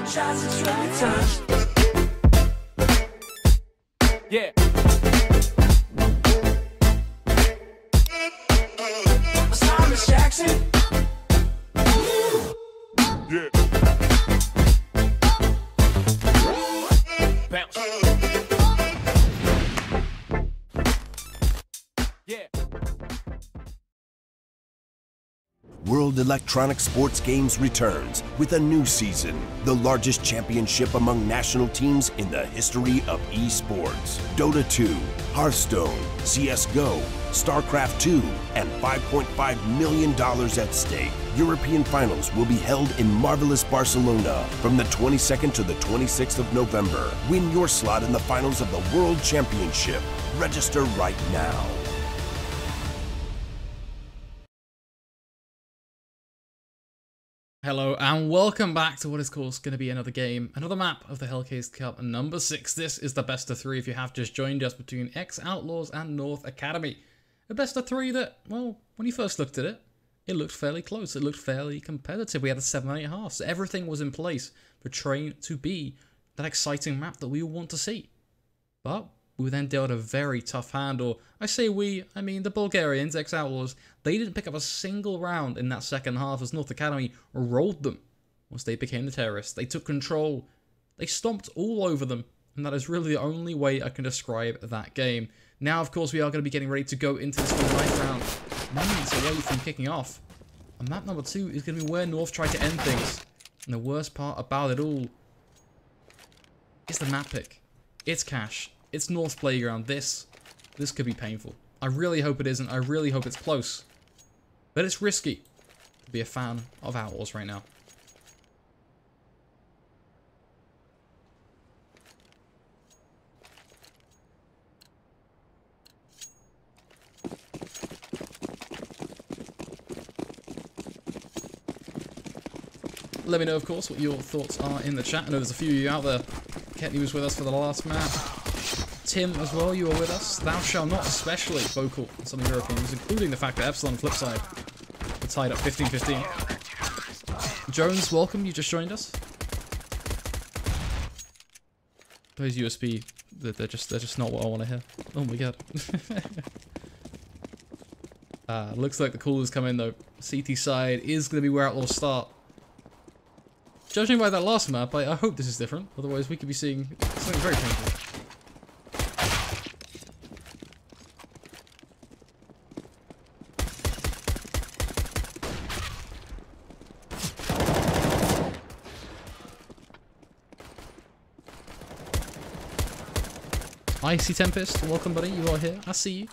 franchise, it's really time. Yeah. Thomas Jackson. Yeah. Bounce. Yeah. World Electronic Sports Games returns with a new season, the largest championship among national teams in the history of esports. Dota 2, Hearthstone, CSGO, StarCraft 2, and $5.5 million at stake. European finals will be held in marvelous Barcelona from the 22nd to the 26th of November. Win your slot in the finals of the World Championship. Register right now. Hello and welcome back to what is, of course, going to be another game, another map of the Hellcase Cup, number 6. This is the best of 3 if you have just joined us, between ex-Outlaws and North Academy. A best of 3 that, well, when you first looked at it, it looked fairly close, it looked fairly competitive. We had a 7-8 so everything was in place for Train to be that exciting map that we all want to see. But we then dealt a very tough hand, or I say we, I mean the Bulgarians, ex-Outlaws. They didn't pick up a single round in that second half as North Academy rolled them once they became the terrorists. They took control, they stomped all over them, and that is really the only way I can describe that game. Now, of course, we are going to be getting ready to go into this 9th round, moments away from kicking off. And map number 2 is going to be where North tried to end things. And the worst part about it all is the map pick. It's cash. It's North's playground. This could be painful. I really hope it isn't. I really hope it's close. But it's risky to be a fan of Outlaws right now. Let me know, of course, what your thoughts are in the chat. I know there's a few of you out there. Ketney was with us for the last map. Tim as well, you are with us. Thou Shall Not, especially vocal on some Europeans, including the fact that Epsilon Flipside were tied up 15-15. Jones, welcome, you just joined us. Those USB, they're just not what I want to hear. Oh my god. Looks like the call is coming though. CT side is going to be where Outlaws start. Judging by that last map, I hope this is different. Otherwise, we could be seeing something very painful. Icy Tempest, welcome buddy, you are here, I see you.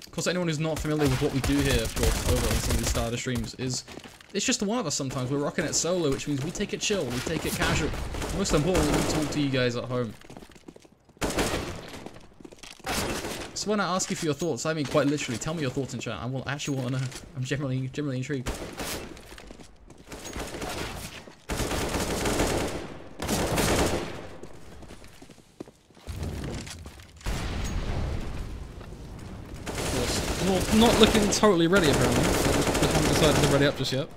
Of course, anyone who's not familiar with what we do here, of course, over on some of these starter streams, is it's just the one of us sometimes. We're rocking it solo, which means we take it chill, we take it casual. Most importantly, we talk to you guys at home. So when I ask you for your thoughts, I mean quite literally, tell me your thoughts in chat. I actually want to know. I'm generally intrigued. Well, not looking totally ready apparently. I haven't decided to ready up just yet.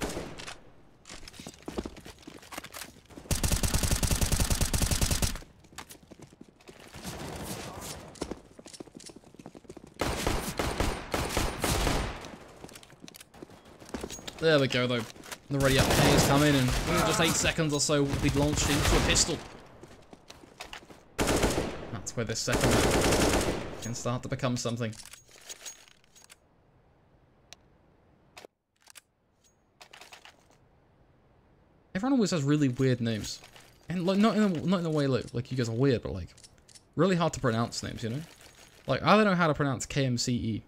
There we go though. The ready up pay is coming, and in just 8 seconds or so we'll be launched into a pistol. That's where this second map can start to become something. Everyone always has really weird names, and like not in a way like you guys are weird, but like really hard to pronounce names, you know. Like I don't know how to pronounce KMCE.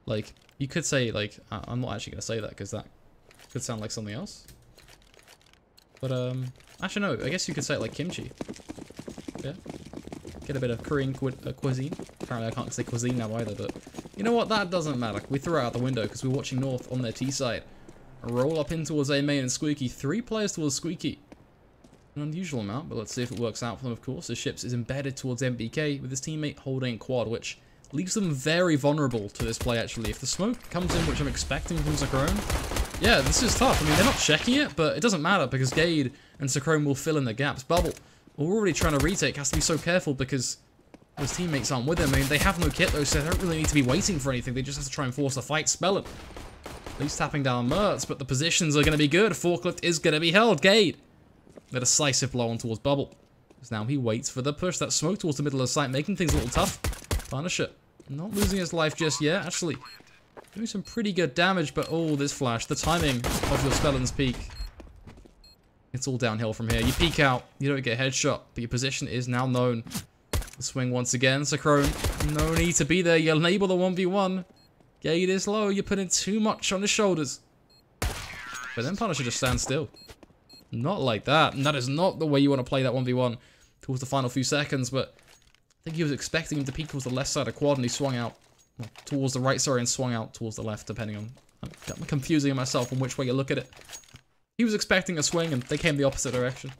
Like you could say like I'm not actually gonna say that because that could sound like something else. But actually no, I guess you could say it like kimchi. Yeah, get a bit of Korean cuisine. Apparently I can't say cuisine now either, but you know what? That doesn't matter. We threw it out the window because we're watching North on their T side. Roll up in towards A main and Squeaky. 3 players towards Squeaky. An unusual amount, but let's see if it works out for them, of course. The Ships is embedded towards MBK with his teammate holding quad, which leaves them very vulnerable to this play, actually. If the smoke comes in, which I'm expecting from Zakrone, Yeah, this is tough. I mean, they're not checking it, but it doesn't matter because Gade and Sacrone will fill in the gaps. Bubble, already trying to retake, has to be so careful because his teammates aren't with him. I mean, they have no kit though, so they don't really need to be waiting for anything. They just have to try and force a fight. Spell it. At least tapping down Mertz, but the positions are going to be good. Forklift is going to be held. Gade, a decisive blow on towards Bubble. Because now he waits for the push. That smoke towards the middle of the site, making things a little tough. Punisher, not losing his life just yet. Actually, doing some pretty good damage, but oh, this flash. The timing of your Spellen's peak. It's all downhill from here. You peek out, you don't get a headshot, but your position is now known. The swing once again. Sacrone, no need to be there. You enable the 1v1. Gade is low. You're putting too much on his shoulders. But then Punisher just stands still. Not like that. And that is not the way you want to play that 1v1 towards the final few seconds. But I think he was expecting him to peek towards the left side of quad, and he swung out. Well, towards the right, sorry, and swung out towards the left, depending on... I'm confusing myself on which way you look at it. He was expecting a swing, and they came the opposite direction.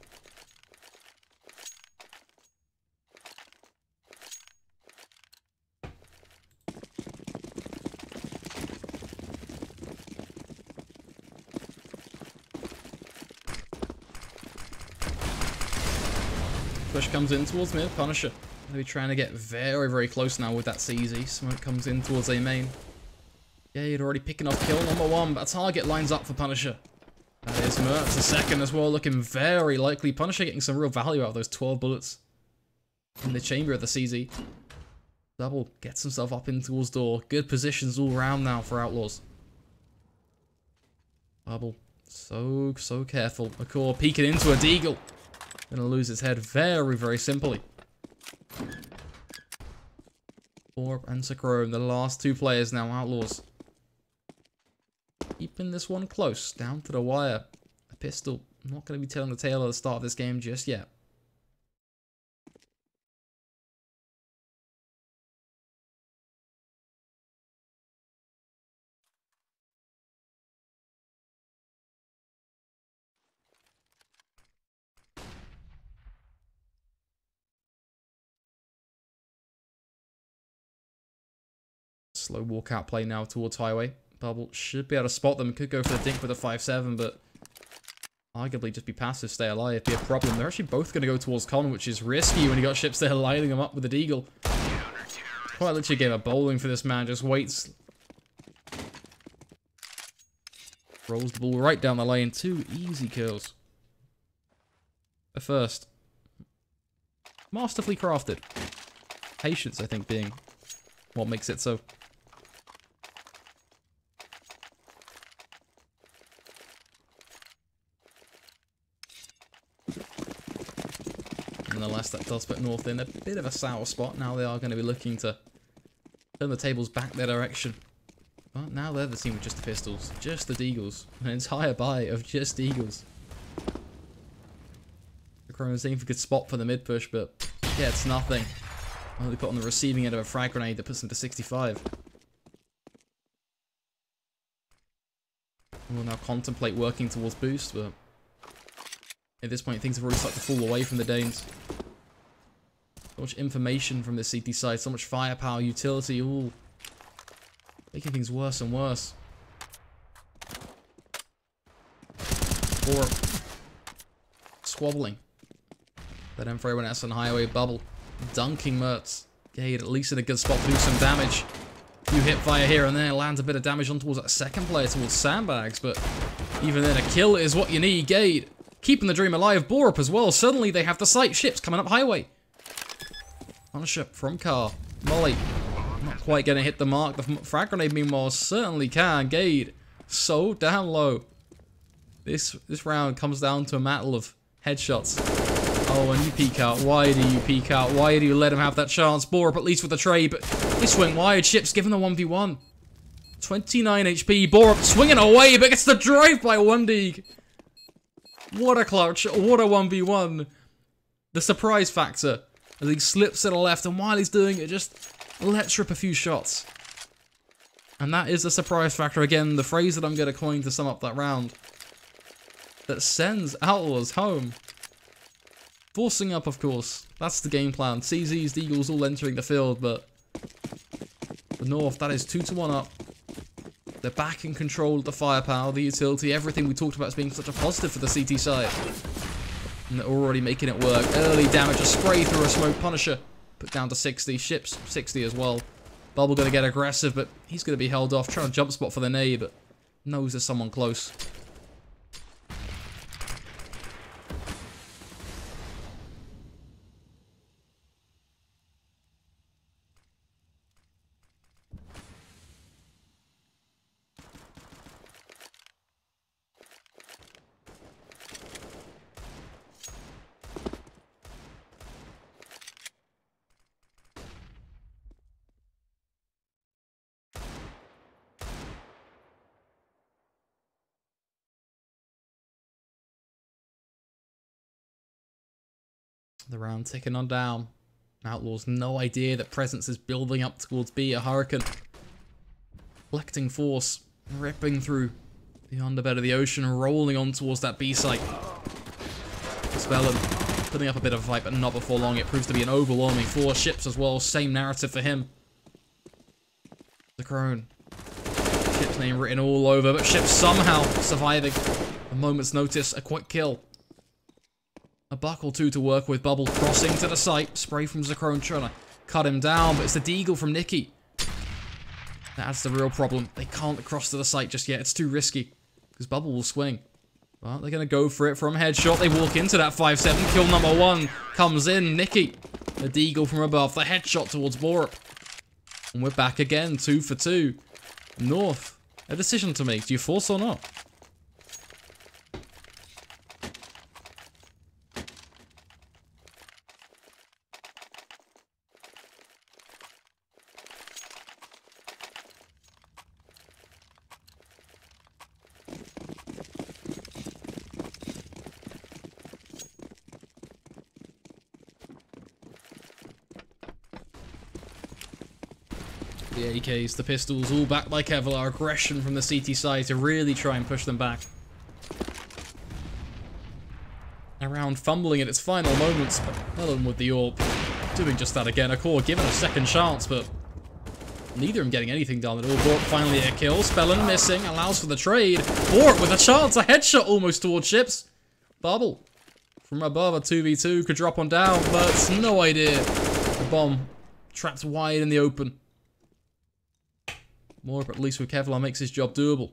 Push comes in towards mid. Punisher going to be trying to get very, very close now with that CZ. Smoke comes in towards A main. Gade already picking off kill number 1, but a target lines up for Punisher. That is Mertz, a second as well, looking very likely. Punisher getting some real value out of those 12 bullets in the chamber of the CZ. Double gets himself up in towards door. Good positions all around now for Outlaws. Bubble, so careful. McCaw peeking into a deagle. Gonna lose his head very, very simply. Orb and Sacrone, the last 2 players now, Outlaws. Keeping this one close, down to the wire. A pistol, not going to be telling the tale at the start of this game just yet. Slow walkout play now towards highway. Bubble should be able to spot them. Could go for the dink with a 5-7, but arguably just be passive, stay alive, be a problem. They're actually both going to go towards Con, which is risky when you got ships there lighting them up with the deagle. Quite literally a game of bowling for this man. Just waits. Rolls the ball right down the lane. 2 easy kills. The first. Masterfully crafted. Patience, I think, being what makes it so. Nonetheless, that does put North in a bit of a sour spot. Now they are going to be looking to turn the tables back their direction. But now they're the team with just the pistols, just the deagles. An entire buy of just deagles. The Chrono's aiming for a good spot for the mid push, but yeah, it's nothing. Well, they put on the receiving end of a frag grenade that puts them to 65. We'll now contemplate working towards boost, but at this point things have already started to fall away from the Danes. So much information from this CT side, so much firepower, utility, all making things worse and worse. Or squabbling. That M4A1S on highway. Bubble dunking Mertz. Gade at least in a good spot to do some damage. Few hit fire here and there, lands a bit of damage on towards that second player towards Sandbags, but even then a kill is what you need. Gade keeping the dream alive. Borup as well. Suddenly they have the sight. Ships coming up highway. Punisher from car. Molly not quite going to hit the mark. The frag grenade meanwhile certainly can. Gade so down low. This round comes down to a battle of headshots. Oh, and you peek out. Why do you peek out? Why do you let him have that chance? Borup at least with the trade, but they swing wide. Ships given the 1v1. 29 HP. Borup swinging away, but gets the drive by 1D. What a clutch. What a 1v1. The surprise factor as he slips to the left, and while he's doing it, just lets rip a few shots. And that is the surprise factor. Again, the phrase that I'm going to coin to sum up that round. That sends Outlaws home. Forcing up, of course. That's the game plan. CZs, Deagles all entering the field, but the North, that is 2-1 up. They're back in control of the firepower, the utility, everything we talked about as being such a positive for the CT side. And they're already making it work. Early damage, a spray through a smoke punisher. Put down to 60, ships 60 as well. Bubble going to get aggressive, but he's going to be held off. Trying to jump spot for the nade, but knows there's someone close. The round ticking on down. Outlaws no idea that presence is building up towards B, a hurricane. Collecting force, ripping through the underbed of the ocean, rolling on towards that B site. Spellin putting up a bit of a fight, but not before long. It proves to be an overwhelming force. Ships as well, same narrative for him. The Crone. Ship's name written all over, but Ship somehow surviving. A moment's notice, a quick kill. A buck or two to work with. Bubble crossing to the site. Spray from Zachrone trying to cut him down, but it's the deagle from Nikki. That's the real problem. They can't cross to the site just yet. It's too risky, because Bubble will swing. Well, they're going to go for it from headshot. They walk into that 5-7. Kill number 1 comes in. Nikki, the deagle from above. The headshot towards Borup. And we're back again. 2 for 2. North, a decision to make. Do you force or not? The AKs, the pistols, all backed by Kevlar. Aggression from the CT side to really try and push them back. Around fumbling at its final moments, but Helen with the AWP doing just that again. A core given a second chance, but neither of them getting anything done at all. Bork finally a kill. Spellin missing, allows for the trade. Bork with a chance, a headshot almost towards Ships. Bubble from above, a 2v2 could drop on down, but it's no idea. The bomb trapped wide in the open. More, but at least with Kevlar makes his job doable.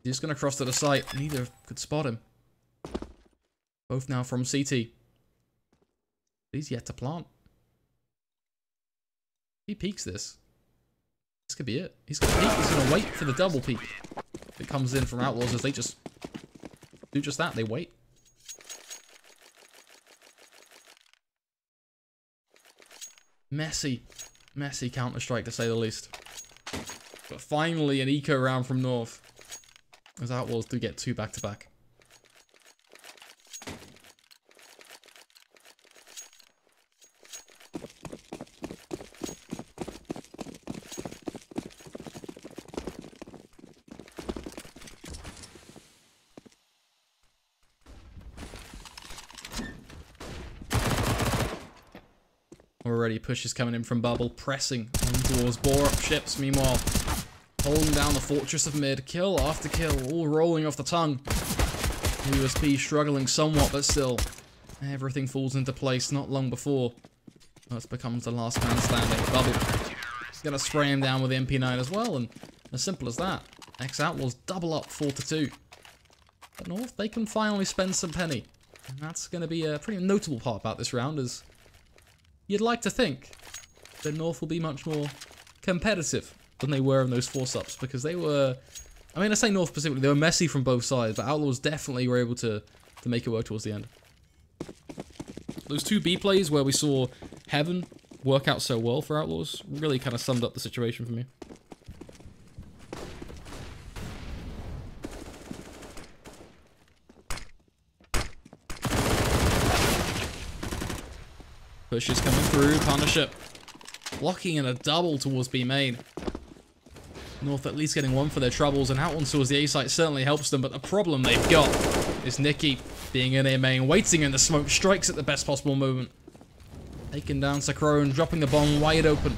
He's just going to cross to the site. Neither could spot him. Both now from CT. He's yet to plant. He peeks this. This could be it. He's going to peek. He's going to wait for the double peek. If it comes in from Outlaws, as they just do just that. They wait. Messy Counter-Strike to say the least. But finally an eco round from North. As Outlaws do get 2 back-to-back. Already pushes coming in from Bubble, pressing on towards Borup. Ships, meanwhile, holding down the fortress of mid. Kill after kill, all rolling off the tongue. USP struggling somewhat, but still, everything falls into place not long before. That becomes the last man standing. Bubble. He's going to spray him down with the MP9 as well, and as simple as that. Ex-Outlaws double up 4-2. But North, they can finally spend some penny. And that's going to be a pretty notable part about this round, as you'd like to think that North will be much more competitive than they were in those force-ups, because they were, I mean, I say North specifically, they were messy from both sides, but Outlaws definitely were able to make it work towards the end. Those 2 B plays where we saw Heaven work out so well for Outlaws really kind of summed up the situation for me. Push is coming through, Punisher blocking in a double towards B main. North at least getting 1 for their troubles, and out one towards the A site certainly helps them, but the problem they've got is Nikki being in A main, waiting in the smoke, strikes at the best possible moment. Taking down Zachrone, dropping the bomb wide open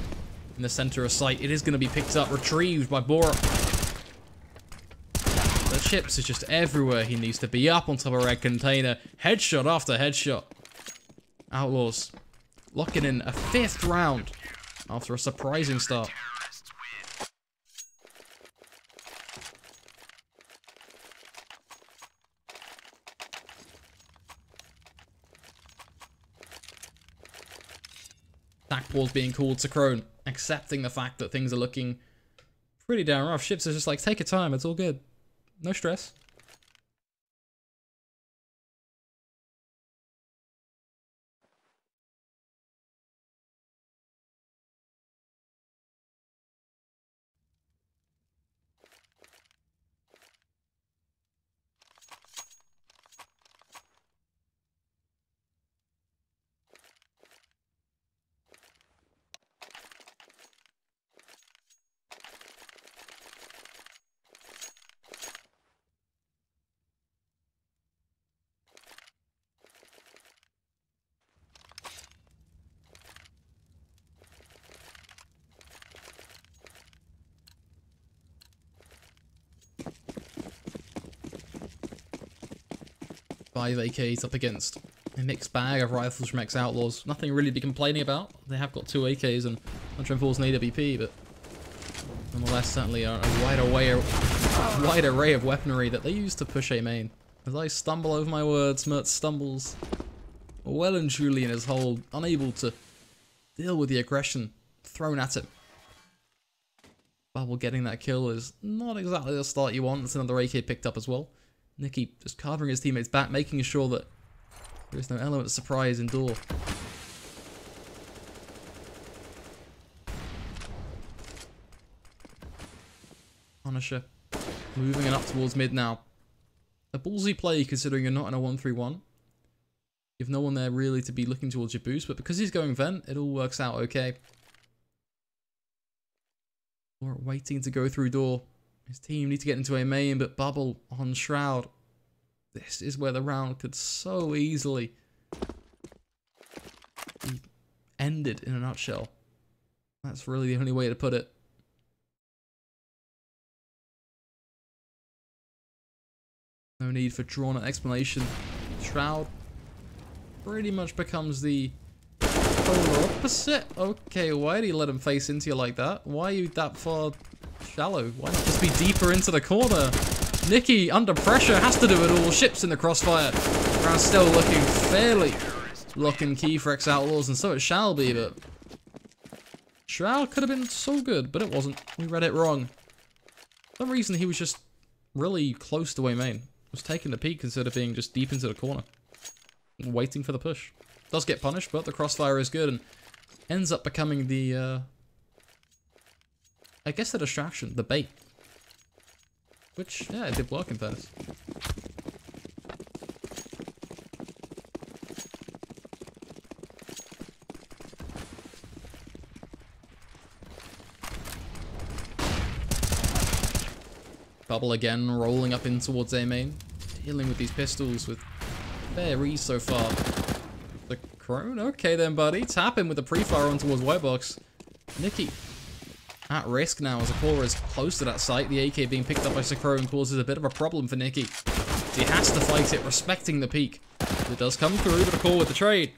in the center of sight. It is going to be picked up, retrieved by Borup. Chips is just everywhere he needs to be, up on top of red container. Headshot after headshot. Outlaws locking in a 5th round after a surprising start. Attack ball's being called to Crone, accepting the fact that things are looking pretty damn rough. Chips is just like, take your time, it's all good. No stress. Five AKs up against a mixed bag of rifles from ex-Outlaws. Nothing really to be complaining about. They have got 2 AKs and 104's an AWP, but nonetheless, certainly a wide array of weaponry that they use to push A main. As I stumble over my words, Mert stumbles well and truly in his hole, unable to deal with the aggression thrown at him. Bubble getting that kill is not exactly the start you want. It's another AK picked up as well. Nicky just covering his teammates back, making sure that there is no element of surprise in door. Punisher moving it up towards mid now. A ballsy play considering you're not in a 1-3-1. You have no one there really to be looking towards your boost, but because he's going vent, it all works out okay. Or waiting to go through door. His team need to get into a main, but Bubble on Shroud. This is where the round could so easily be ended in a nutshell. That's really the only way to put it. No need for drawn-out explanation. Shroud pretty much becomes the polar opposite. Okay, why do you let him face into you like that? Why are you that far shallow? Why not just be deeper into the corner? Nicky, under pressure, has to do it all. Ships in the crossfire. Round still looking fairly lock and key for ex-Outlaws, and so it shall be, but Shroud could have been so good, but it wasn't. We read it wrong. For some reason, he was just really close to A main. Was taking the peek instead of being just deep into the corner. Waiting for the push. Does get punished, but the crossfire is good, and ends up becoming the, I guess the distraction, the bait. Which, yeah, it did work in fairness. Bubble again, rolling up in towards A main. Dealing with these pistols with fair ease so far. The Crone? Okay then, buddy. Tap him with the pre-fire on towards White Box. Nicky at risk now as Akora is close to that site. The AK being picked up by Crone causes a bit of a problem for Nicky. He has to fight it, respecting the peak. It does come through, but a call with the trade.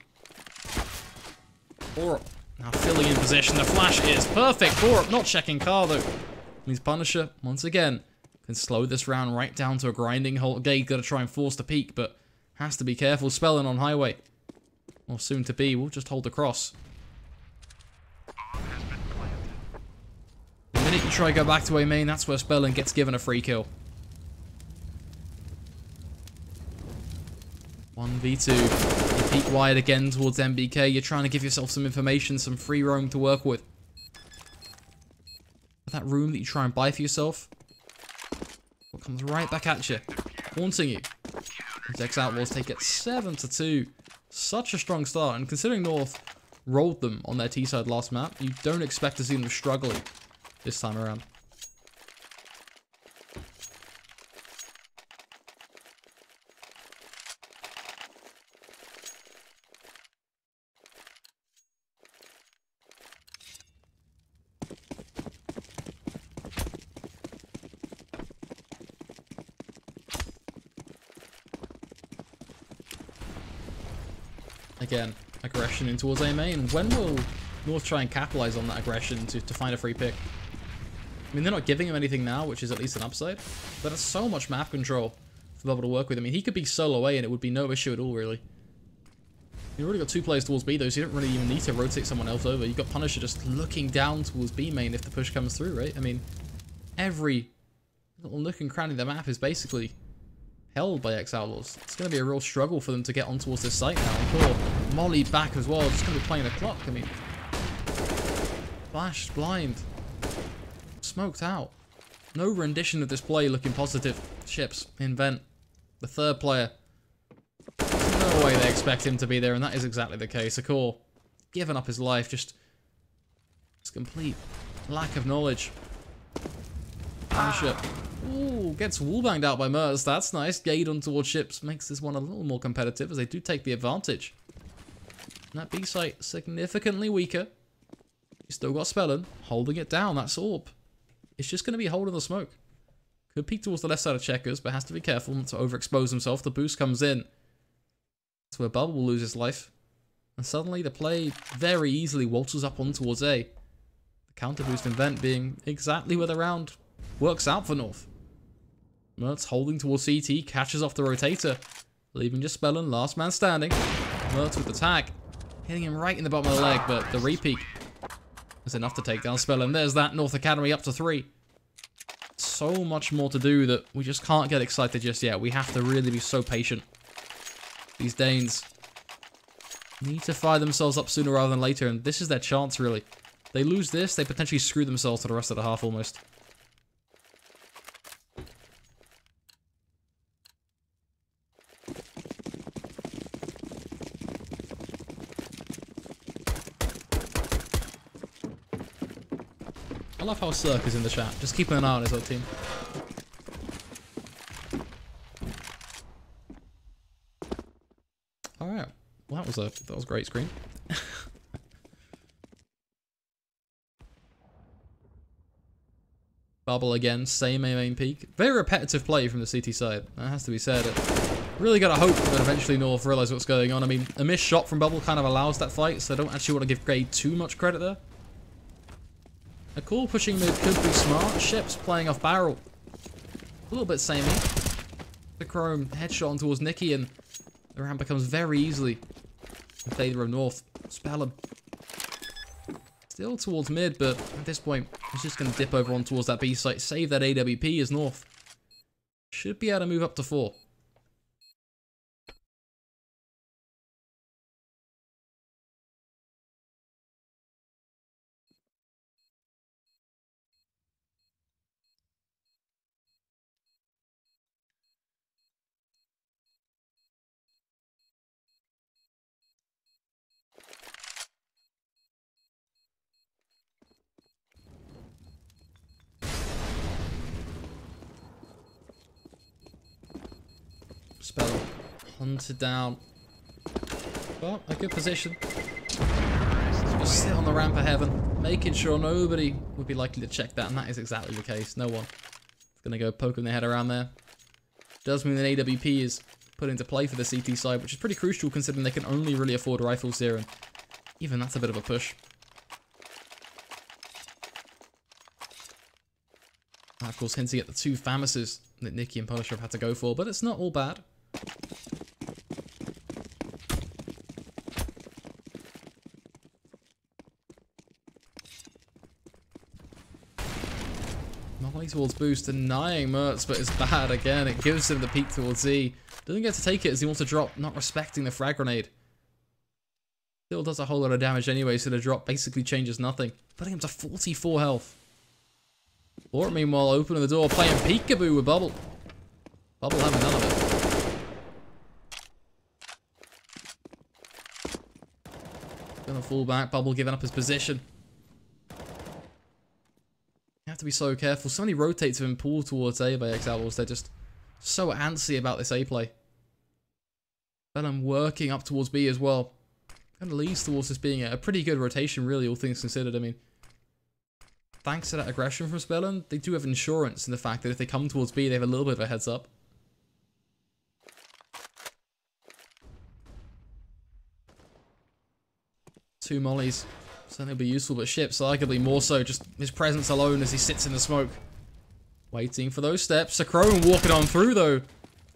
Borup now filling in position. The flash is perfect. Borup not checking car though. Means Punisher, once again, can slow this round right down to a grinding halt. Gate gotta try and force the peak, but has to be careful. Spelling on highway. Or soon to be, we'll just hold the cross. The minute you try to go back to A main, that's where Spelling gets given a free kill. 1v2. You peek wide again towards MBK. You're trying to give yourself some information, some free roam to work with. That room that you try and buy for yourself, what comes right back at you, haunting you. As ex-Outlaws take it 7-2. Such a strong start, and considering North rolled them on their T-side last map, you don't expect to see them struggling this time around. Again, aggression in towards A main. When will North try and capitalize on that aggression to find a free pick? I mean, they're not giving him anything now, which is at least an upside. But it's so much map control for Bubble to work with. I mean, he could be solo away and it would be no issue at all, really. You've already got 2 players towards B, though, so you don't really even need to rotate someone else over. You've got Punisher just looking down towards B main if the push comes through, right? I mean, every little nook and cranny of the map is basically held by ex-Outlaws. It's going to be a real struggle for them to get on towards this site now. And poor Molly back as well, just going to be playing the clock. I mean, flashed, blind, smoked out. No rendition of this play looking positive. Ships, invent, the third player. No way they expect him to be there, and that is exactly the case. Akor, giving up his life, just complete lack of knowledge. Punisher. Ooh, gets wallbanged out by Mertz. That's nice. Gade on towards ships makes this one a little more competitive as they do take the advantage. And that B site significantly weaker. You still got Spellin holding it down. That's Orb. It's just going to be holding the smoke. Could peek towards the left side of Checkers, but has to be careful not to overexpose himself. The boost comes in. That's where Bubble will lose his life. And suddenly the play very easily waltzes up on towards A. The counter boost invent being exactly where the round works out for North. Mertz holding towards CT, catches off the rotator, leaving just Spellin, last man standing. Mertz with the tag, hitting him right in the bottom of the leg, but the repeat is enough to take down Spellin. There's that North Academy up to 3. So much more to do that we just can't get excited just yet. We have to really be so patient. These Danes need to fire themselves up sooner rather than later, and this is their chance, really. They lose this, they potentially screw themselves to the rest of the half almost. I love how Cirque is in the chat, just keeping an eye on his old team. Alright, well that was a great screen. Bubble again, same A main peak. Very repetitive play from the CT side, that has to be said. Really gotta hope that eventually North realise what's going on. I mean, a missed shot from Bubble kind of allows that fight, so I don't actually want to give Grade too much credit there. A call pushing mid could be smart. Ships playing off barrel. A little bit samey. The Chrome headshot on towards Nikki, and the round becomes very easily in favor of North. Spellin still towards mid, but at this point, he's just going to dip over on towards that B site. Save that AWP as North should be able to move up to 4. Spell hunted down. Well, a good position. Just sit on the ramp of heaven, making sure nobody would be likely to check that, and that is exactly the case. No one is going to go poking their head around there. Does mean that AWP is put into play for the CT side, which is pretty crucial considering they can only really afford rifles here, and even that's a bit of a push. Of course, hinting at the 2 Famouses that Nikki and Punisher have had to go for, but it's not all bad. Molly towards boost, denying Mertz, but it's bad again. It gives him the peek towards Z. Doesn't get to take it as he wants to drop, not respecting the frag grenade. Still does a whole lot of damage anyway, so the drop basically changes nothing. Putting him to 44 health. Or meanwhile, opening the door, playing peekaboo with Bubble. Bubble having none of it. Gonna fall back, Bubble giving up his position. You have to be so careful. So many rotates have been pulled towards A by ex-Outlaws. They're just so antsy about this A play. And I'm working up towards B as well. Kind of leads towards this being a pretty good rotation, really, all things considered. I mean, thanks to that aggression from Spellin, they do have insurance in the fact that if they come towards B, they have a little bit of a heads up. 2 mollies. Certainly be useful, but Ships arguably more so. Just his presence alone as he sits in the smoke. Waiting for those steps. Sakroan walking on through though.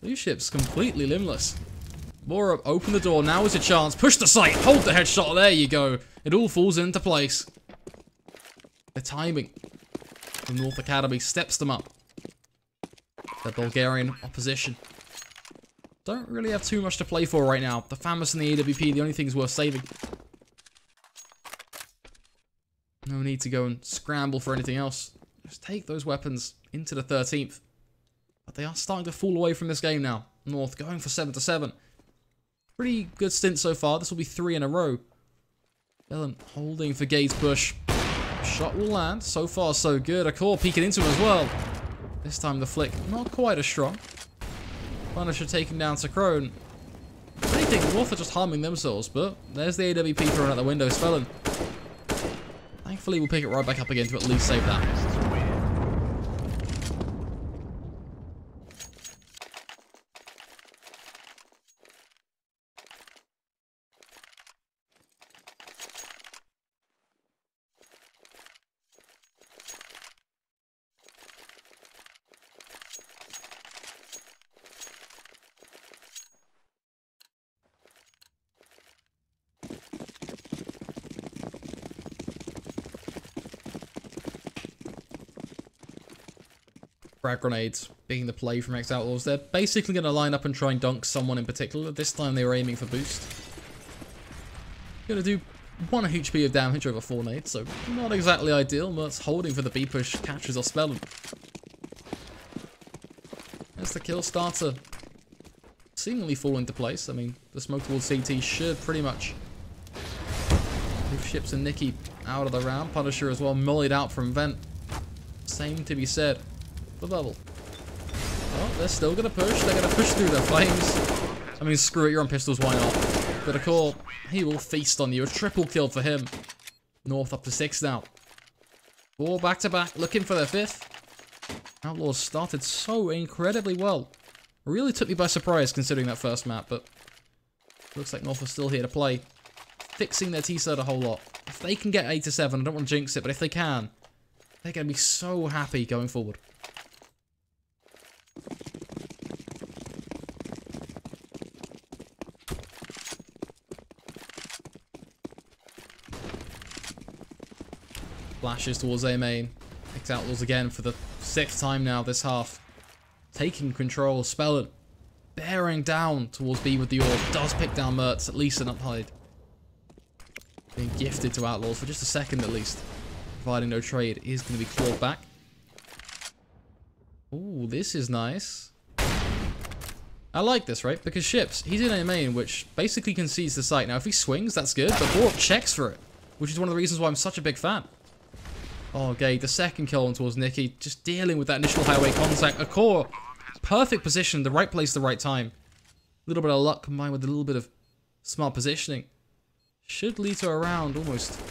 Blue Ships completely limbless. Mora, open the door. Now is your chance. Push the sight. Hold the headshot. There you go. It all falls into place. The timing. The North Academy steps them up. The Bulgarian opposition. Don't really have too much to play for right now. The FAMAS and the AWP, the only things worth saving. No need to go and scramble for anything else. Just take those weapons into the 13th. But they are starting to fall away from this game now. North going for 7-7. Pretty good stint so far. This will be 3 in a row. Ellen holding for Gade's push. Shot will land. So far, so good. Akor peeking into him as well. This time the flick not quite as strong. Punisher taking down Sakroan. If anything, North are just harming themselves, but there's the AWP thrown out the window. Spellin. Thankfully, we'll pick it right back up again to at least save that. Frag grenades being the play from ex-Outlaws. They're basically going to line up and try and dunk someone in particular. This time they were aiming for boost. Going to do 1 HP of damage over 4 nades, so not exactly ideal. Mert's holding for the B push, catches off Spellin. As the kill starter seemingly fall into place. I mean, the smoke towards CT should pretty much move Ships and Nikki out of the round. Punisher as well, mollied out from vent. Same to be said. The bubble. Oh, they're still gonna push. They're gonna push through their flames. I mean, screw it, you're on pistols, why not? But Akor, he will feast on you. A triple kill for him. North up to 6 now. 4 back to back, looking for their 5th. Outlaws started so incredibly well. Really took me by surprise considering that first map, but looks like North are still here to play. Fixing their T-side a whole lot. If they can get 8-7, I don't want to jinx it, but if they can, they're gonna be so happy going forward. Flashes towards A main. Ex-Outlaws again for the 6th time now this half. Taking control. Spellin bearing down towards B with the orb. Does pick down Mertz, at least an uphide. Being gifted to Outlaws for just a second at least. Providing no trade is going to be clawed back. Ooh, this is nice. I like this, right? Because Ships, he's in A main, which basically concedes the site. Now, if he swings, that's good, but Bork checks for it, which is one of the reasons why I'm such a big fan. Oh, Gade, the second kill on towards Nikki, just dealing with that initial highway contact. Akor, perfect position, the right place, the right time. A little bit of luck combined with a little bit of smart positioning. Should lead to a round almost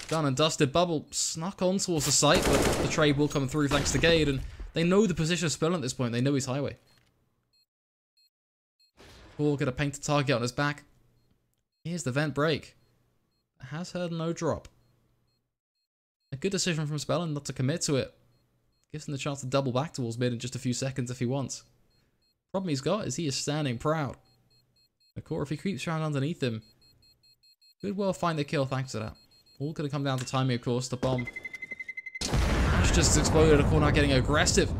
done and dusted. Bubble snuck on towards the site, but the trade will come through thanks to Gade, and they know the position of Spellin at this point. They know he's highway. Bork gonna paint a target on his back. Here's the vent break. Has heard no drop. A good decision from Spellin not to commit to it. Gives him the chance to double back towards mid in just a few seconds if he wants. Problem he's got is he is standing proud. Akor, if he creeps around underneath him, could well find the kill thanks to that. All going to come down to timing, of course. The bomb has just exploded. Akor now getting aggressive.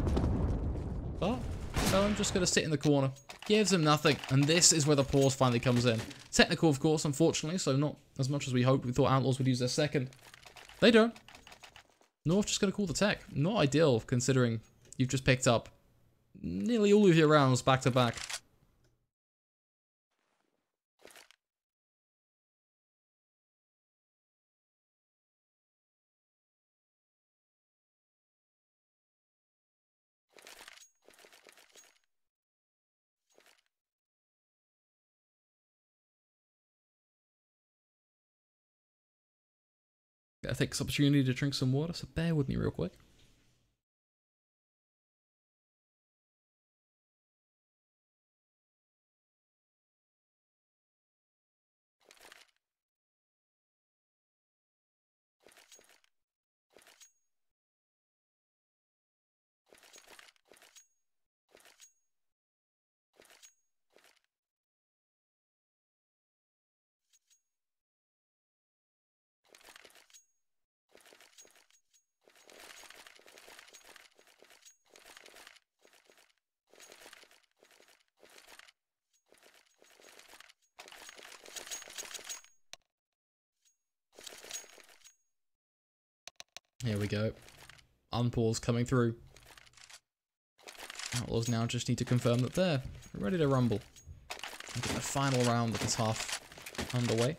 But Spellin just going to sit in the corner. Gives him nothing. And this is where the pause finally comes in. Technical, of course, unfortunately. So not as much as we hoped. We thought Outlaws would use their second. They don't. North just going to call the tech. Not ideal, considering you've just picked up nearly all of your rounds back to back. I take this opportunity to drink some water, so bear with me real quick. Here we go. Unpause coming through. Outlaws now just need to confirm that they're ready to rumble. And get the final round of this half underway.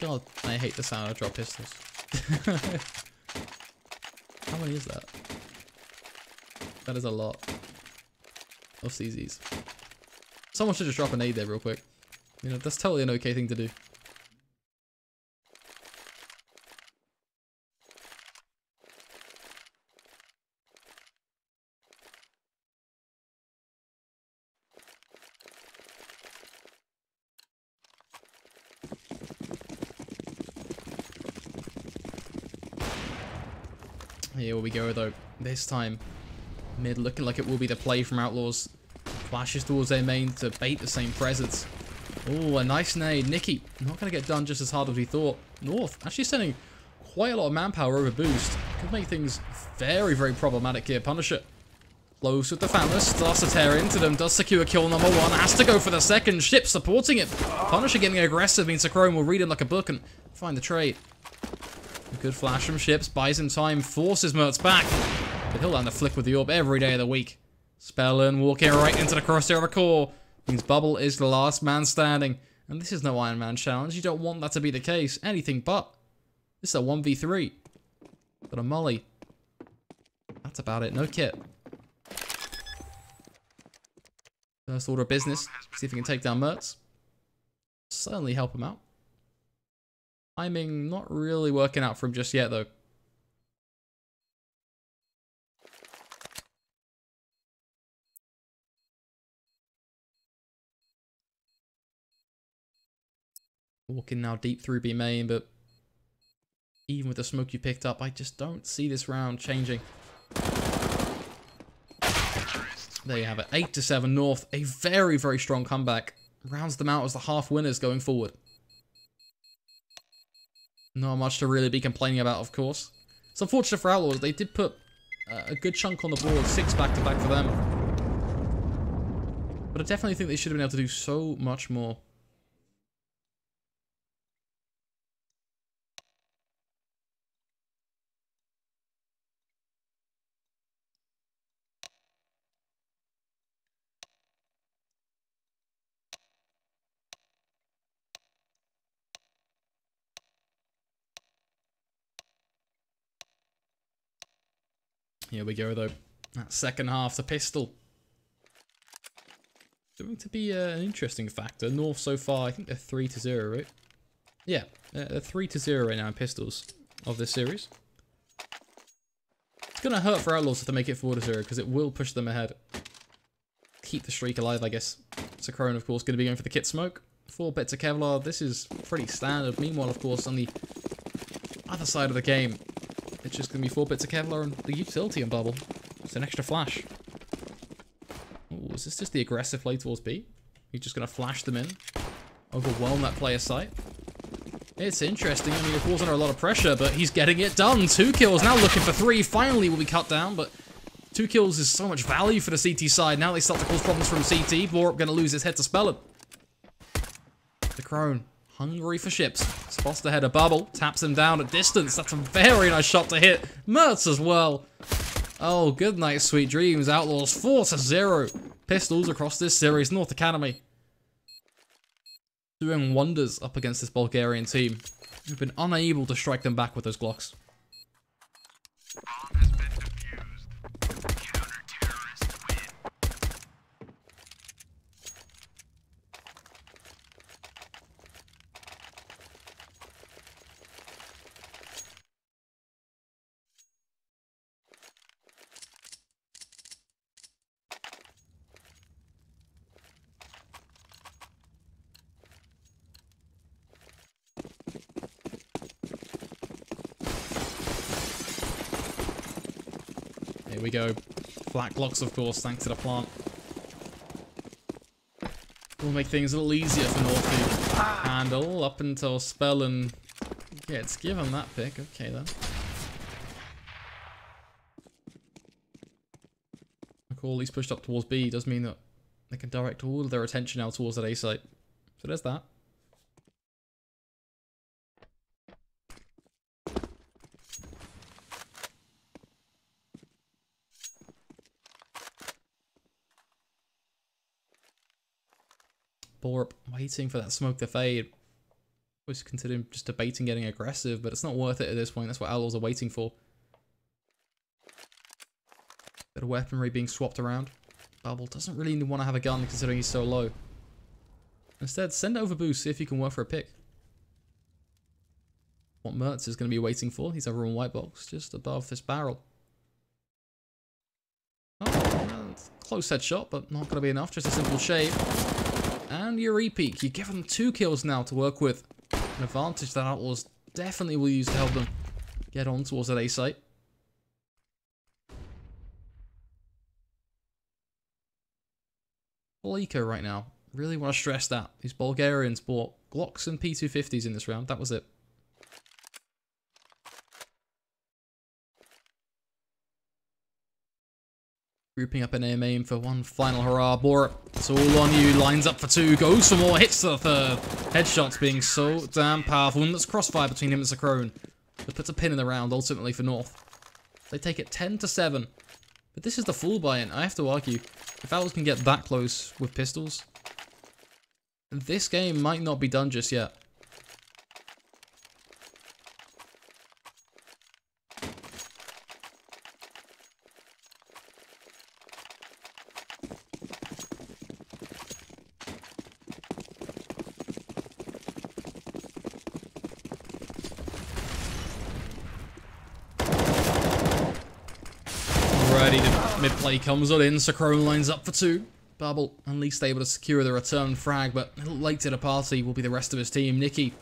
God, I hate the sound of drop pistols. How many is that? That is a lot of CZs. Someone should just drop an aid there real quick. You know, that's totally an okay thing to do. Here we go though. This time, mid looking like it will be the play from Outlaws. Flashes towards their main to bait the same presence. Oh, a nice nade. Nikki, not going to get done just as hard as we thought. North, actually sending quite a lot of manpower over boost. Could make things very, very problematic here. Punisher, close with the Famous, starts to tear into them, does secure kill number one, has to go for the second. Ship supporting it. Punisher getting aggressive means Chrome will read him like a book and find the trade. A good flash from Ships, buys him time, forces Mertz back. But he'll land the flick with the orb every day of the week. Spellin walking right into the crosshair of a core. Means Bubble is the last man standing. And this is no Iron Man challenge. You don't want that to be the case. Anything but. This is a 1v3. Got a molly. That's about it. No kit. First order of business. See if we can take down Mertz. Certainly help him out. Timing not really working out for him just yet though. Walking now deep through B main, but even with the smoke you picked up, I just don't see this round changing. There you have it. 8-7 North. A very, very strong comeback. Rounds them out as the half winners going forward. Not much to really be complaining about, of course. It's unfortunate for Outlaws. They did put a good chunk on the board. 6 back-to-back for them. But I definitely think they should have been able to do so much more. Here we go, though. That second half, the pistol. Going to be an interesting factor. North so far, I think they're 3-0, right? Yeah, they're 3-0 right now in pistols of this series. It's going to hurt for Outlaws if they make it 4-0, because it will push them ahead. Keep the streak alive, I guess. Sakron, of course, going to be going for the kit smoke. 4 bits of Kevlar. This is pretty standard. Meanwhile, of course, on the other side of the game, it's just going to be 4 bits of Kevlar and the utility and Bubble. It's an extra flash. Ooh, is this just the aggressive play towards B? He's just going to flash them in. Overwhelm that player's sight. It's interesting. I mean, it falls under a lot of pressure, but he's getting it done. 2 kills. Now looking for 3. Finally will be cut down, but 2 kills is so much value for the CT side. Now they start to cause problems from CT. Borup going to lose his head to Spellin. The Crone. Hungry for ships. Spots the head of Bubble. Taps him down at distance. That's a very nice shot to hit. Mertz as well. Oh, good night, sweet dreams. Outlaws 4-0. Pistols across this series. North Academy doing wonders up against this Bulgarian team. We've been unable to strike them back with those Glocks. Here we go. Flat Glocks, of course, thanks to the plant. Will make things a little easier for North to handle up until Spellin gets given that pick. Okay, then. Call at least pushed up towards B does mean that they can direct all of their attention now towards that A site. So there's that. Borup waiting for that smoke to fade. Was considering just debating getting aggressive, but it's not worth it at this point. That's what Outlaws are waiting for. Bit of weaponry being swapped around. Bubble doesn't really want to have a gun considering he's so low. Instead, send over boost, see if you can work for a pick. What Mertz is going to be waiting for. He's over on white box, just above this barrel. Oh, close headshot, but not going to be enough. Just a simple shave. And your E-peak. You give them 2 kills now to work with. An advantage that Outlaws definitely will use to help them get on towards that A site. Full eco right now. Really want to stress that. These Bulgarians bought Glocks and P250s in this round. That was it. Grouping up an aim for one final hurrah. Borup, it's all on you. Lines up for 2. Goes for more. Hits to the 3rd. Headshots being so damn powerful. And there's crossfire between him and Zachrone. That puts a pin in the round, ultimately, for North. They take it 10-7. But this is the full buy-in. I have to argue. If Outlaws can get that close with pistols, this game might not be done just yet. Mid-play comes on in, Zachrone lines up for 2. Bubble, at least able to secure the return frag, but a little late to the party will be the rest of his team. Nicky,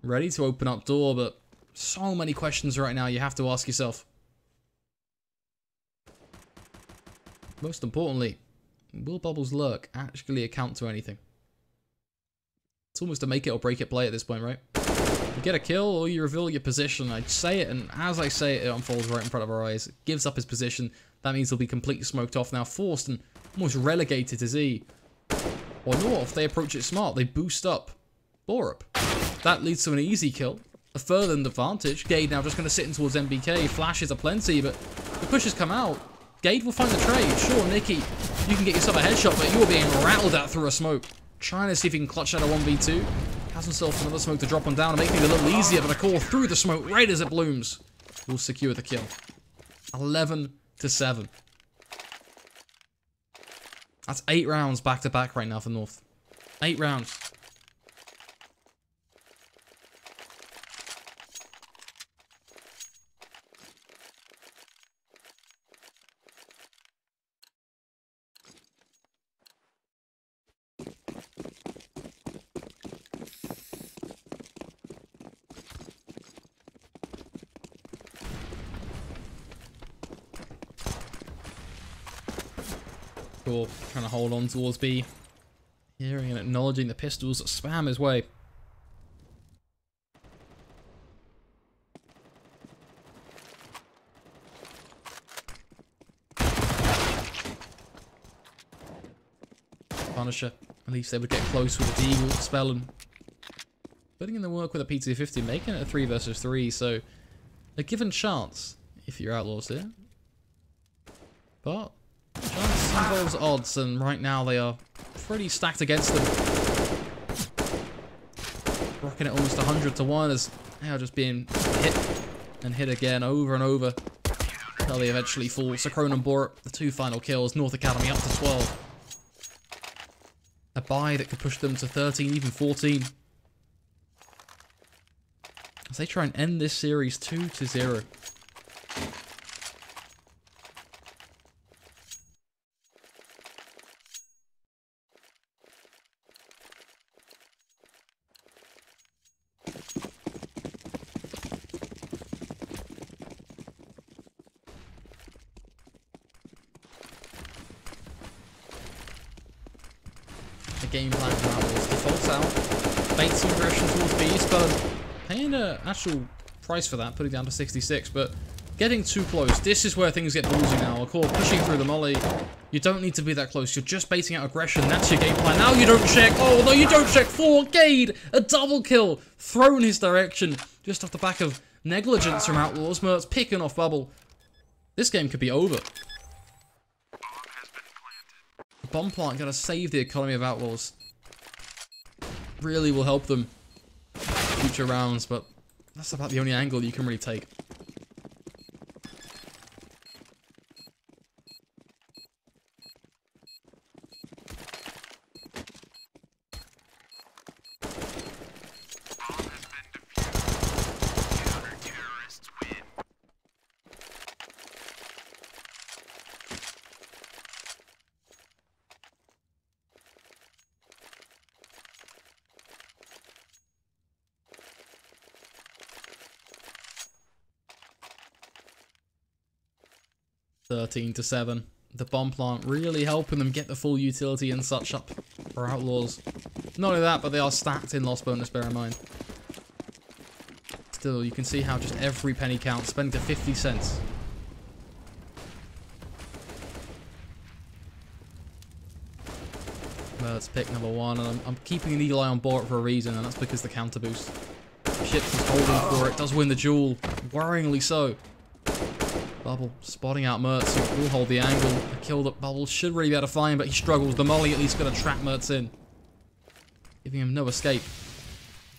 ready to open up door, but so many questions right now you have to ask yourself. Most importantly, will Bubble's lurk actually account to anything? It's almost a make it or break it play at this point, right? You get a kill or you reveal your position. I say it, and as I say it, it unfolds right in front of our eyes. It gives up his position. That means he'll be completely smoked off now, forced and almost relegated to Z. Or North, they approach it smart. They boost up Borup. That leads to an easy kill. A further advantage. Gade now just going to sit in towards MBK. Flashes are plenty, but the pushes come out. Gade will find the trade. Sure, Nicky, you can get yourself a headshot, but you're being rattled at through a smoke. Trying to see if he can clutch out a 1v2. Has himself another smoke to drop on down and make things a little easier, but a call through the smoke right as it blooms will secure the kill. 11-7. That's 8 rounds back to back right now for North. 8 rounds. Trying to hold on towards B. Hearing and acknowledging the pistols that spam his way. Punisher, at least they would get close with the Deagle spell and putting in the work with a P250, making it a 3 versus 3, so a given chance if you're Outlaws here. But chance involves odds, and right now they are pretty stacked against them. Rocking it almost 100-1 as they are just being hit and hit again over and over until they eventually fall. Zachrone and Borup, the 2 final kills. North Academy up to 12. A bye that could push them to 13, even 14. As they try and end this series 2-0. Game plan for Outlaws. Defaults out. Baits some aggression towards B. Spelling paying an actual price for that, putting down to 66, but getting too close. This is where things get ballsy now. Core pushing through the molly. You don't need to be that close. You're just baiting out aggression. That's your game plan. Now you don't check. Oh, no, you don't check. 4. Gade, a double kill. Thrown his direction. Just off the back of negligence from Outlaws. Mertz picking off Bubble. This game could be over. The bomb plant gotta save the economy of Outlaws. Really will help them future rounds, but that's about the only angle you can really take. (13-7). The bomb plant really helping them get the full utility and such up for Outlaws. Not only that, but they are stacked in loss bonus, bear in mind. Still, you can see how just every penny counts, spending to 50 cents. That's pick number 1, and I'm keeping an eagle eye on board for a reason, and that's because the counter boost. Ships is holding for it, does win the duel, worryingly so. Bubble spotting out Mertz, who will hold the angle. A kill that Bubble should really be able to find, but he struggles. The molly at least going to trap Mertz in, giving him no escape.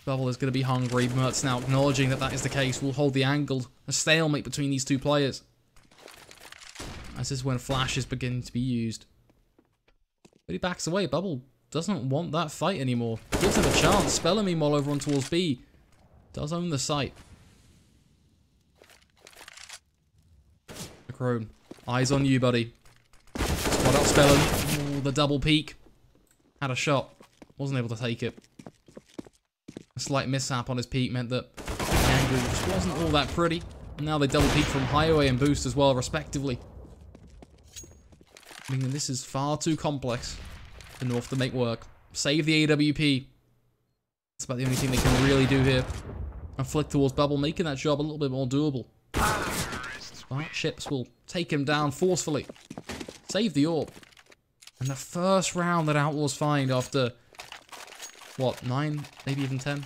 Bubble is going to be hungry. Mertz now acknowledging that that is the case. Will hold the angle. A stalemate between these two players. This is when flash is beginning to be used. But he backs away. Bubble doesn't want that fight anymore. Gives him a chance. Speller meanwhile over on towards B. Does own the site. Crone. Eyes on you, buddy. Spot out Spellin. Ooh, the double peek. Had a shot. Wasn't able to take it. A slight mishap on his peek meant that the angle just wasn't all that pretty. And now they double peek from highway and boost as well, respectively. Meaning this is far too complex for North to make work. Save the AWP. That's about the only thing they can really do here. And flick towards Bubble, making that job a little bit more doable. But Ships will take him down forcefully. Save the orb. And the first round that Outlaws find after, what, 9? Maybe even 10?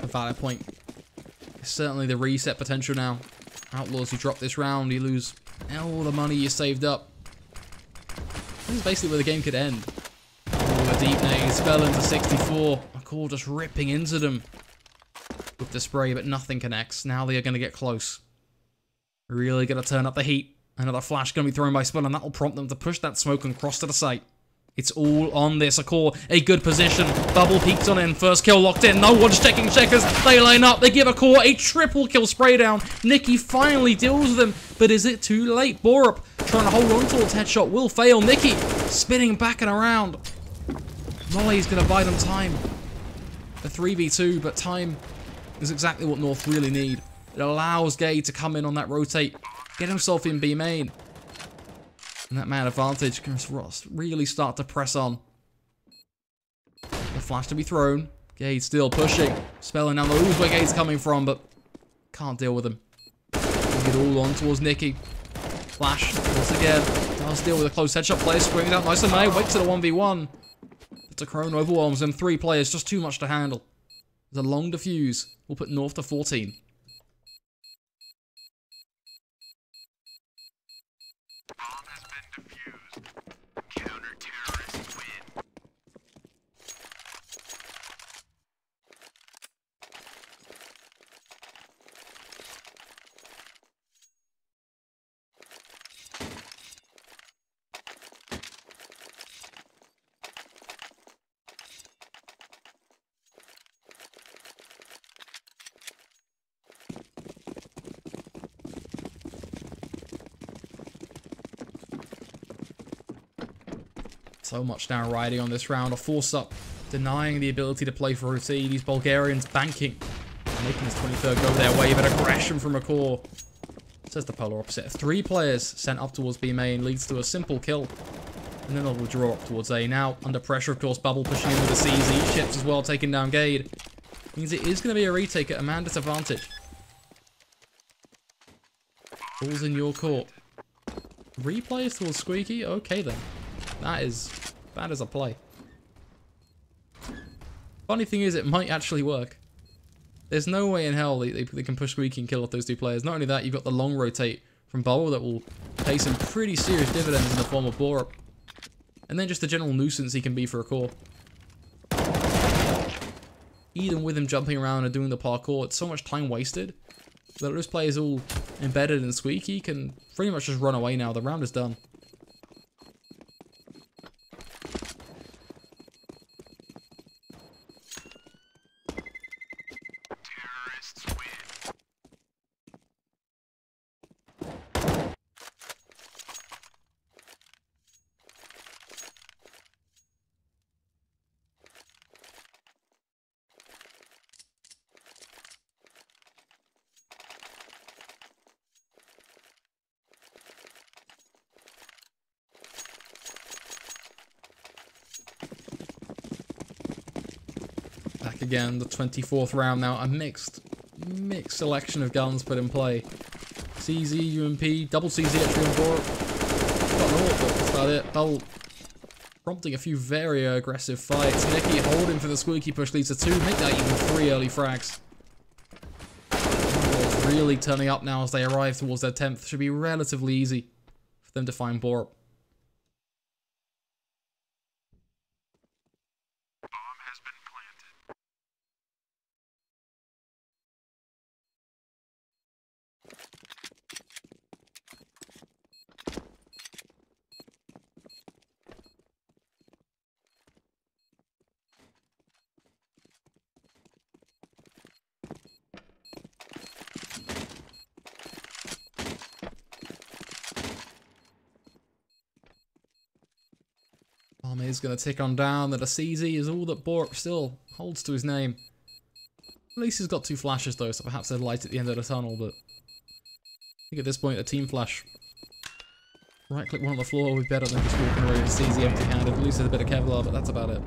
A valid point. Certainly the reset potential now. Outlaws, you drop this round, you lose all the money you saved up. This is basically where the game could end. Oh, a deep nade, spell into 64. McCall just ripping into them with the spray, but nothing connects. Now they are going to get close. Really going to turn up the heat. Another flash going to be thrown by Spell, and that will prompt them to push that smoke and cross to the site. It's all on this. Akor, a good position. Bubble peeked on in. First kill locked in. No one's checking checkers. They line up. They give Akor a triple kill spray down. Nikki finally deals with him. But is it too late? Borup trying to hold on towards headshot will fail. Nikki spinning back and around. Molly's going to buy them time. A 3v2, but time is exactly what North really need. It allows Gade to come in on that rotate. Get himself in B main. And that man advantage can really start to press on. The flash to be thrown. Gade still pushing. Spelling down the lose where Gade's coming from, but can't deal with him. Bring it all on towards Nikki. Flash, once again, does deal with a close headshot player. Swinging out nice and May. Wakes it a 1v1. But Crone overwhelms them. 3 players, just too much to handle. There's a long defuse. We'll put North to 14. So much now riding on this round. A force up, denying the ability to play for OT. These Bulgarians banking. making his 23rd go their way, but aggression from McCaw. Says the polar opposite. 3 players sent up towards B main leads to a simple kill. And then they'll draw up towards A. Now, under pressure, of course, Bubble pushing in with the CZ. Ships as well, taking down Gade. Means it is going to be a retake at a man disadvantage. Ball's in your court. Replays towards Squeaky? Okay then. That is a play. Funny thing is, it might actually work. There's no way in hell they can push Squeaky and kill off those 2 players. Not only that, you've got the long rotate from Bubble that will pay some pretty serious dividends in the form of Borup. And then just the general nuisance he can be for a core. Even with him jumping around and doing the parkour, it's so much time wasted that those players all embedded in Squeaky can pretty much just run away now. The round is done. Back again, the 24th round now. A mixed selection of guns put in play. CZ, UMP, double CZ actually on board. Got an AWP, but that's about it. Bubble prompting a few very aggressive fights. Nicky holding for the Squeaky push leads to 2. Make that even 3 early frags. Outlaws really turning up now as they arrive towards their 10th. Should be relatively easy for them to find Borup. Is going to tick on down that a CZ is all that Borup still holds to his name. At least he's got 2 flashes though, so perhaps there's light at the end of the tunnel, but I think at this point a team flash. Right click one on the floor would be better than just walking away with CZ empty-handed. At least there's a bit of Kevlar, but that's about it.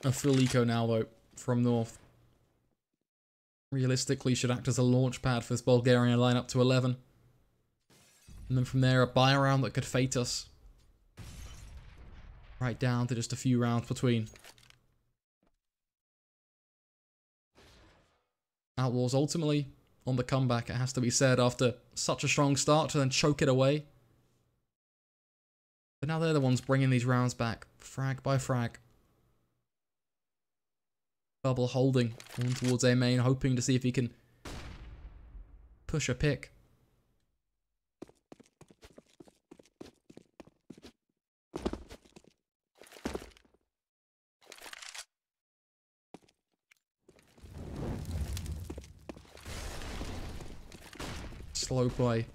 A full eco now though, from North. Realistically should act as a launch pad for this Bulgarian lineup to 11. And then from there a buy round that could fate us. Right down to just a few rounds between. Outlaws ultimately on the comeback, it has to be said, after such a strong start to then choke it away. But now they're the ones bringing these rounds back, frag by frag. Bubble holding on towards A main, hoping to see if he can push a pick. Slow play.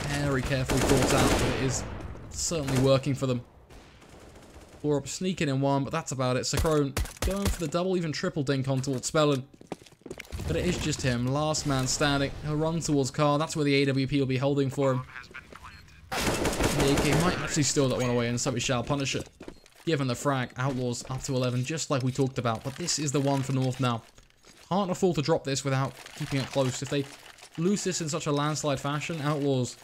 Very carefully thought out, but it is certainly working for them. Borup sneaking in one, but that's about it. Sacrone going for the double, even triple dink on towards Spellin. But it is just him. Last man standing. He'll run towards Carr. That's where the AWP will be holding for him. The AK might actually steal that one away, and so we shall punish it. Given the frag, Outlaws up to 11, just like we talked about. But this is the one for North now. Can't afford to drop this without keeping it close. If they lose this in such a landslide fashion, Outlaws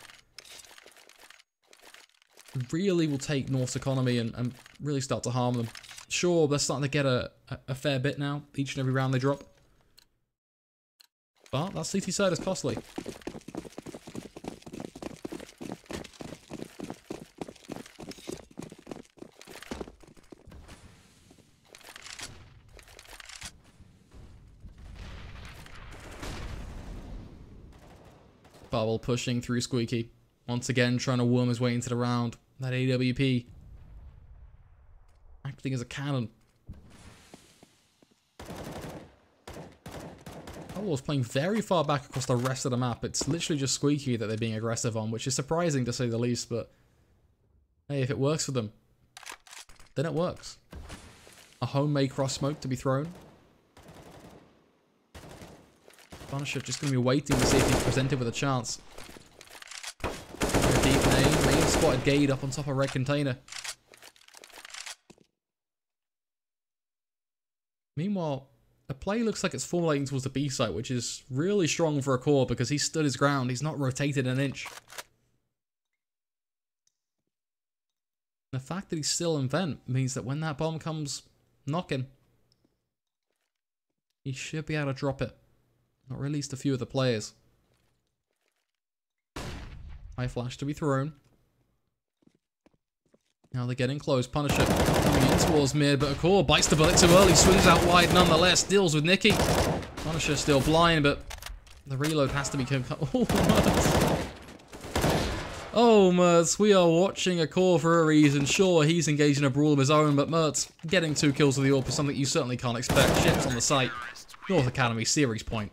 really will take North's economy and really start to harm them. Sure, they're starting to get a fair bit now, each and every round they drop. But that CT side is costly. Bubble pushing through Squeaky. Once again, trying to worm his way into the round. That AWP. Acting as a cannon. Outlaws playing very far back across the rest of the map. It's literally just Squeaky that they're being aggressive on, which is surprising to say the least, but hey, if it works for them, then it works. A homemade cross smoke to be thrown. Punisher just going to be waiting to see if he's presented with a chance. Deep main spotted Gade up on top of red container. Meanwhile, a play looks like it's formulating towards the B site, which is really strong for a core because he stood his ground. He's not rotated an inch. The fact that he's still in vent means that when that bomb comes knocking, he should be able to drop it. Or at least a few of the players. High flash to be thrown. Now they're getting close. Punisher coming in towards mid, but a core bites the bullet too early. Swings out wide nonetheless. Deals with Nicky. Punisher still blind, but the reload has to be... Oh, Mertz. Oh, Mertz. We are watching a core for a reason. Sure, he's engaged in a brawl of his own, but Mertz getting 2 kills with the AWP is something you certainly can't expect. Ships on the site. North Academy, series point.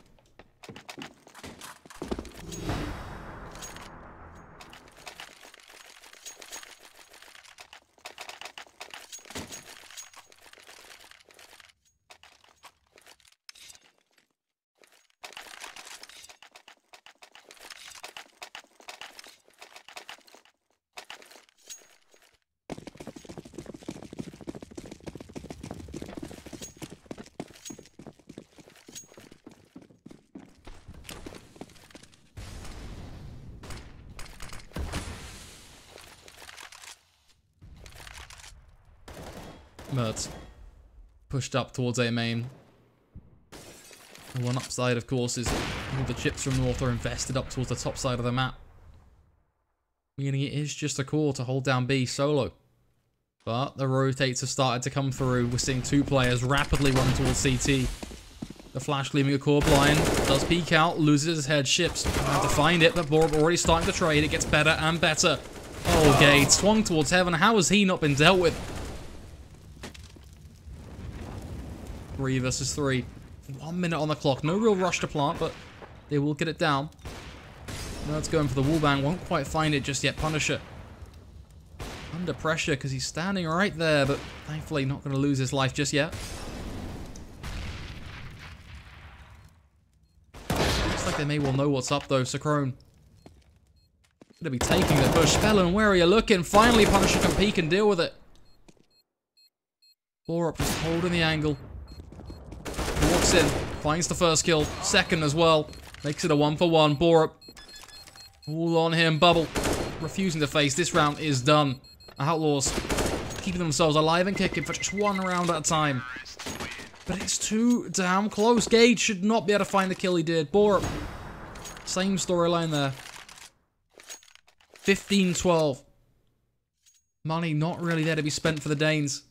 Mertz pushed up towards A main. The one upside, of course, is all the chips from North are invested up towards the top side of the map. Meaning it is just a core to hold down B solo. But the rotates have started to come through. We're seeing 2 players rapidly run towards CT. The flash leaving a core blind. Does peek out, loses his head, ships. Have to find it, but Borup already starting to trade. It gets better and better. Oh, Gade swung towards heaven. How has he not been dealt with? 3 versus 3. 1 minute on the clock. No real rush to plant, but they will get it down. Mertz going for the wallbang. Won't quite find it just yet. Punisher under pressure because he's standing right there, but thankfully not going to lose his life just yet. Looks like they may well know what's up though. Sacrone going to be taking the push. Spellin, where are you looking? Finally, Punisher can peek and deal with it. Borup just holding the angle. Walks in, finds the first kill, second as well. Makes it a 1-for-1. Borup all on him. Bubble refusing to face. This round is done. Outlaws keeping themselves alive and kicking for just 1 round at a time. But it's too damn close. Gage should not be able to find the kill he did. Borup, same storyline there. 15-12. Money not really there to be spent for the Danes.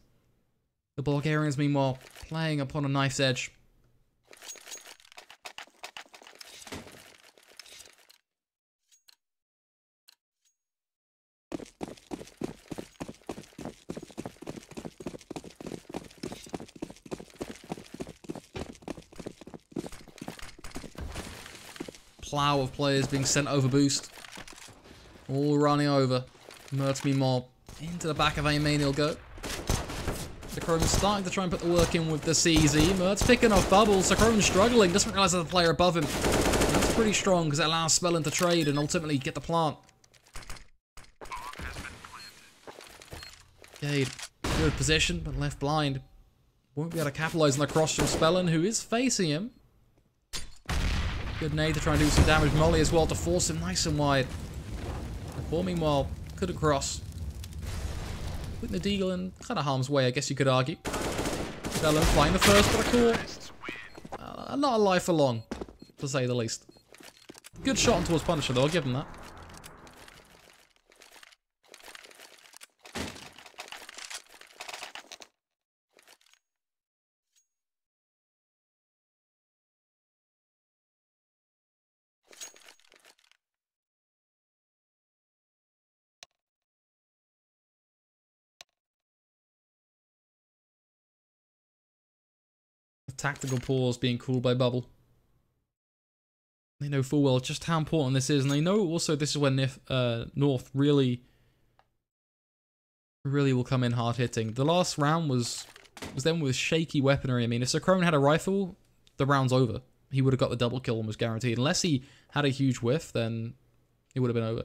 The Bulgarians, meanwhile, playing upon a knife's edge. Plow of players being sent over boost. All running over. Mertz, meanwhile, into the back of A main he'll go. Sacrone's starting to try and put the work in with the CZ. Mertz picking off bubbles. Sacrone's struggling. Doesn't realize there's a player above him. That's pretty strong because it allows Spellin to trade and ultimately get the plant. Gade, good position, but left blind. Won't be able to capitalize on the cross from Spellin, who is facing him. Good nade to try and do some damage. Molly as well to force him nice and wide. Ball, meanwhile, couldn't cross. Putting the Deagle in kind of harm's way, I guess you could argue. Spellin flying the first, but a core. Not alive for long, to say the least. Good shot on towards Punisher, though. I'll give him that. tactical pause being called by Bubble. They know full well just how important this is, and they know also this is when North really will come in hard hitting. The last round was them with shaky weaponry. I mean, if Sacrone had a rifle, the round's over. He would have got the double kill and was guaranteed. Unless he had a huge whiff, then it would have been over.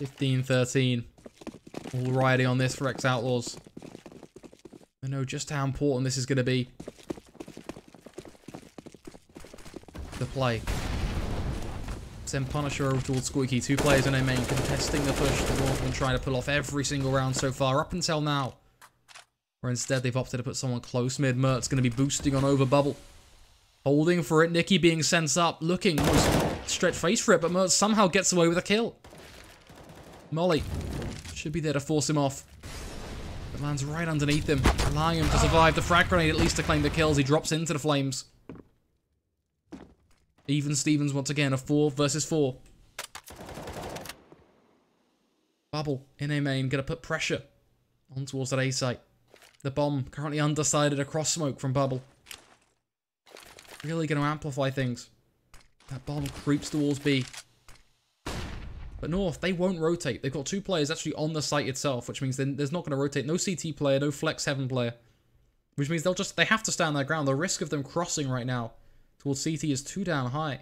$15-13. All riding on this for ex-Outlaws. I know just how important this is going to be. The play. Send Punisher over towards Squeaky. 2 players in a main contesting the push. The Northman trying to pull off every single round so far up until now. Or instead they've opted to put someone close mid. Mert's going to be boosting on over Bubble. Holding for it. Nicky being sent up. Looking almost stretch face for it. But Mert somehow gets away with a kill. Molly should be there to force him off. It lands right underneath him, allowing him to survive the frag grenade, at least to claim the kills. He drops into the flames. Even Stevens once again, a 4 versus 4. Bubble in a main, gonna put pressure on towards that A site. The bomb currently undecided across smoke from Bubble. Really gonna amplify things. That bomb creeps towards B. But North, they won't rotate. They've got 2 players actually on the site itself, which means there's not going to rotate. No CT player, no flex heaven player. Which means they have to stand their ground. The risk of them crossing right now towards CT is too down high.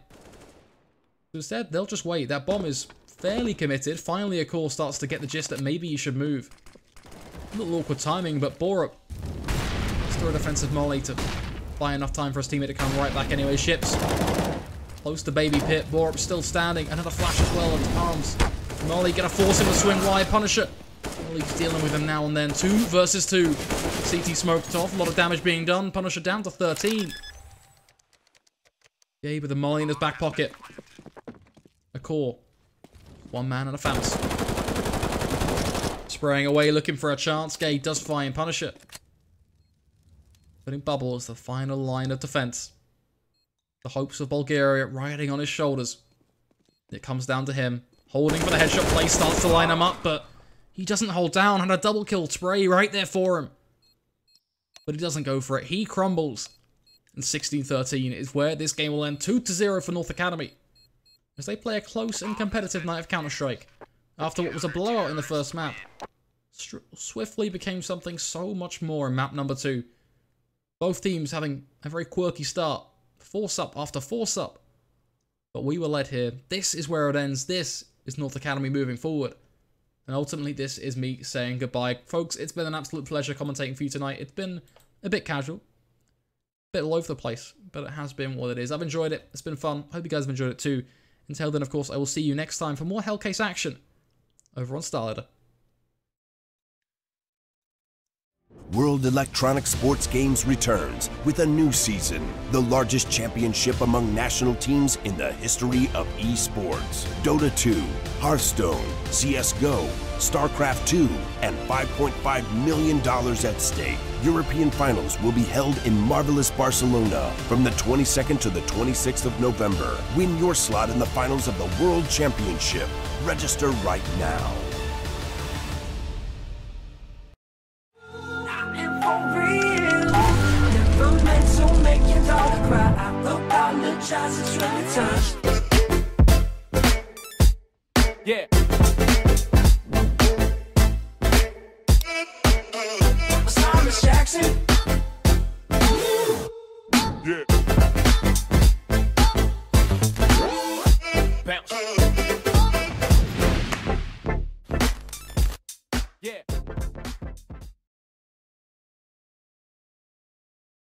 So instead, they'll just wait. That bomb is fairly committed. Finally, a call starts to get the gist that maybe you should move. A little awkward timing, but Borup let's throw a defensive molly to buy enough time for his teammate to come right back anyway. Ships close to Baby Pit. Borup still standing. Another flash as well at arms. Molly gonna force him to swing wide. Punisher. Molly's dealing with him now and then. 2 versus 2. CT smoked off. A lot of damage being done. Punisher down to 13. Gabe with the Molly in his back pocket. A core. 1 man and a Famis. Spraying away, looking for a chance. Gabe does find Punisher. Putting Bubble as the final line of defense. The hopes of Bulgaria riding on his shoulders. It comes down to him. Holding for the headshot play, starts to line him up, but he doesn't hold down. Had a double kill spray right there for him. But he doesn't go for it. He crumbles. And 16-13 is where this game will end. 2-0 for North Academy. As they play a close and competitive night of Counter-Strike. After what was a blowout in the first map. Swiftly became something so much more in map number 2. Both teams having a very quirky start. Force up after force up. But we were led here. This is where it ends. This is North Academy moving forward. And ultimately, this is me saying goodbye. Folks, it's been an absolute pleasure commentating for you tonight. It's been a bit casual. A bit all over the place. But it has been what it is. I've enjoyed it. It's been fun. Hope you guys have enjoyed it too. Until then, of course, I will see you next time for more Hellcase action over on StarLadder. World Electronic Sports Games returns with a new season, the largest championship among national teams in the history of esports. Dota 2, Hearthstone, CSGO, StarCraft 2, and $5.5 million at stake. European finals will be held in marvelous Barcelona from the 22nd to the 26th of November. Win your slot in the finals of the World Championship. Register right now. Yeah. Jackson. Yeah. Bounce. Yeah.